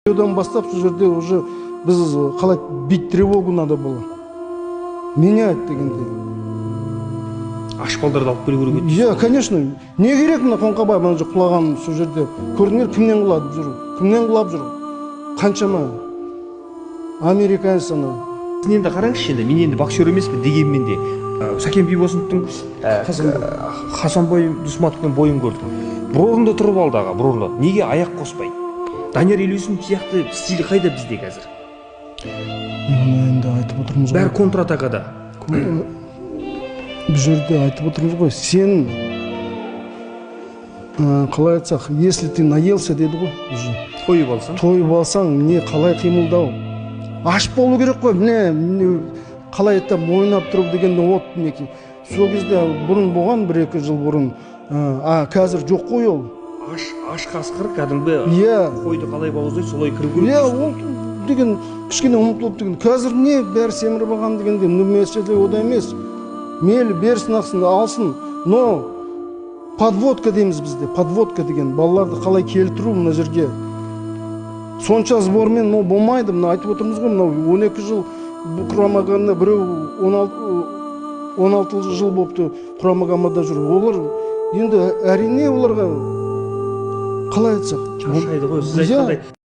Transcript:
Одан бастап сол жерде уже біз қалай бит тревогу надо было менять дегендей. Ашпалдарды алып келу керек еді. Иә, конечно. Не керек мына Қоңқабай мына жерде құлаған сол жерде. Көрдіңдер кімнен құлап жүр? Кімнен құлап жүр? Қаншама американец ана. Сен енді қараңызшы енді, мен енді боксер емеспін дегенмен де Сәкен Бейбосыновтың Хасанбой Дусматовтың бойын көрдім. Бір орында тұрып алды аға, бір орында. Неге аяқ қоспайды? Данияр Елеусінов сияқты стиль қайда бізде қазір? Енді айтып отырмыз ғой. Бәрі контратакада. Бұл жерде айтып отырмыз ғой. Сен қалай айтсақ, если ты наелся деді ғой уже. Тойып алсаң, не қалай қимылдау? Аш болу керек қой. Міне қалай айтсам ойнап тұрып дегенде от мінекей. Сол кезде бұрын болған 1-2 жыл бұрын. Қазір жоқ қой ол. Аш қасқыр кәдімгі қойды қалай бауыздайды солай кіру керек. Иә, ол деген кішкене ұмытылып деген. Қазір не бәрі семіріп алған дегенде, мәселе ода емес. Мейлі берсін ақсын, алсын. Но подводка дейміз бізде. Подводка деген балаларды қалай келтіру мына жерге. Сонша сбормен болмайды. Мына айтып отырмыз ғой, мына 12 жыл құрамағанда біреу 16 жыл болыпты құрамағамада жүр. Олар енді әрине оларға қалай айтсақ? Шаршайды ғой, сіз айтқандай.